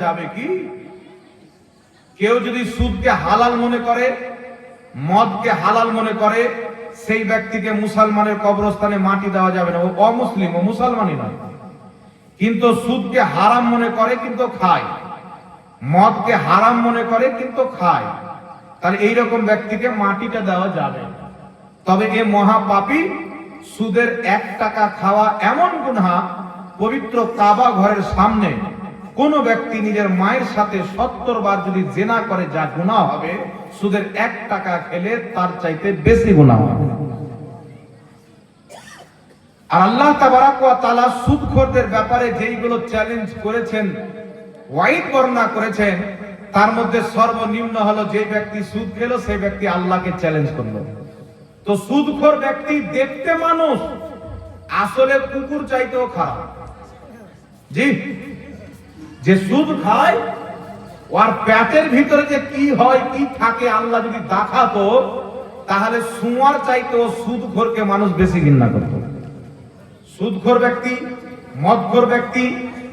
যাবে কি? কেউ যদি সুদকে হালাল মনে করে, মদকে হালাল মনে করে, সেই ব্যক্তিকে মুসলমানের কবরস্থানে মাটি দেওয়া যাবে না। ও অমুসলিম, ও মুসলমানই নয়। কিন্তু সুদকে হারাম মনে করে কিন্তু খায়, মদকে হারাম মনে করে কিন্তু খায়, তাহলে এইরকম ব্যক্তিকে মাটিটা দেওয়া যাবে। তবে এ মহাপাপী সুদের 1 টাকা খাওয়া এমন গুনাহ, পবিত্র কাবা ঘরের সামনে কোন ব্যক্তি নিজের মায়ের সাথে 70 বার যদি জিনা করে যা গুনাহ হবে, সুদের 1 টাকা খেলে তার চাইতে বেশি গুনাহ হবে। আর আল্লাহ তাবারাক ওয়া তাআলা সুদখোরদের ব্যাপারে যেইগুলো চ্যালেঞ্জ করেছেন, ওয়াইদ বর্ণনা করেছেন, তার মধ্যে সর্বনিম্ন হলো যে ব্যক্তি সুদ খেলো সেই ব্যক্তি আল্লাহকে চ্যালেঞ্জ করলো। তো সুদখোর ব্যক্তি দেখতে মানুষ, আসলে কুকুর চাইতেও খারাপ। জি, যে সুদ খায় ওর পেটের ভিতরে যে কি হয় কি থাকে আল্লাহ যদি দেখাতো, তাহলে সুয়ার চাইতেও সুদখোরকে মানুষ বেশি ঘৃণা করত। সুদখোর ব্যক্তি, মদখোর ব্যক্তি,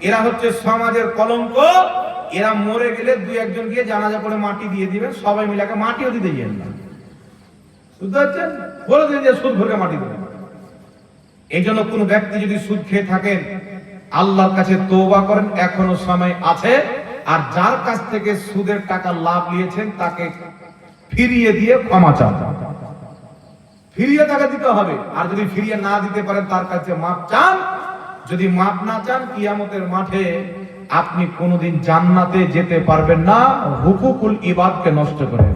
এরা হচ্ছে সমাজের কলঙ্ক। এরা মরে গেলে 2-1 গিয়ে জানাজা করে মাটি দিয়ে দিবেন, সবাই মিলে মাটিও দিতে যান না। বুঝতে পারছেন? বলে দিন যে সুদখোরকে মাটি দেবেন। এই জন্য কোন ব্যক্তি যদি সুদ খেয়ে থাকেন, আল্লাহর কাছে তওবা করেন, এখনো সময় আছে। আর যার কাছ থেকে সুদের টাকা লাভ নিয়েছেন তাকে ফিরিয়ে দিয়ে ক্ষমা চান, ফিরিয়ে টাকা দিতে হবে। আর যদি ফিরিয়ে না দিতে পারেন তার কাছে মাপ চান। যদি মাপ না চান, কিয়ামতের মাঠে আপনি কোনোদিন জান্নাতে যেতে পারবেন না, হুকুকুল ইবাদকে নষ্ট করে।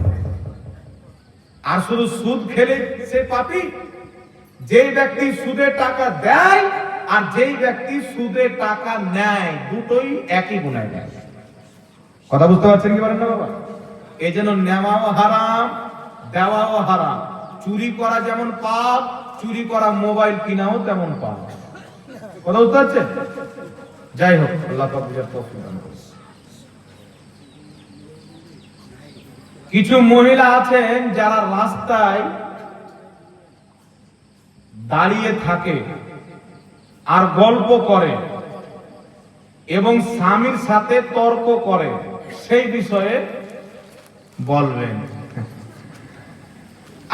আর শুধু সুদ খেলে সে পাপী, যেই ব্যক্তি সুদে টাকা দেয় আর যেই ব্যক্তি সুদে টাকা নেয়, দুটোই একই গুনাহ দেয়। কথা বুঝতে পারছেন কি পারেন না বাবা? এই জন্য নেওয়াও হারাম, দেওয়াও হারাম। চুরি করা যেমন পাপ, চুরি করা মোবাইল কিনাও তেমন পাপ। কথা বুঝতে পারছেন? যাই হোক, আল্লাহ পাক বুঝার তৌফিক দান করুন। কিছু মহিলা আছেন যারা রাস্তায় দাঁড়িয়ে থাকে আর গল্প করে এবং স্বামীর সাথে তর্ক করে, সেই বিষয়ে বলবেন।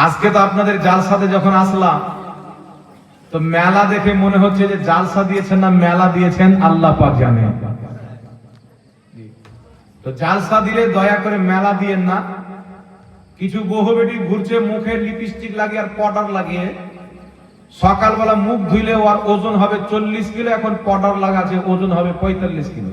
আজকে তো আপনাদের জালসাতে যখন আসলাম, তো মেলা দেখে মনে হচ্ছে যে জালসা দিয়েছেন না মেলা দিয়েছেন আল্লাহ পাক জানে। তো জালসা দিলে দয়া করে মেলা দিয়েন না। কিছু বহু বেটি ঘুরছে মুখে লিপস্টিক লাগিয়ে আর পাউডার লাগিয়ে, সকালবেলা মুখ ধুইলে ওর ওজন হবে 40 কিলো, এখন পাউডার লাগাচ্ছে ওজন হবে 45 কিলো।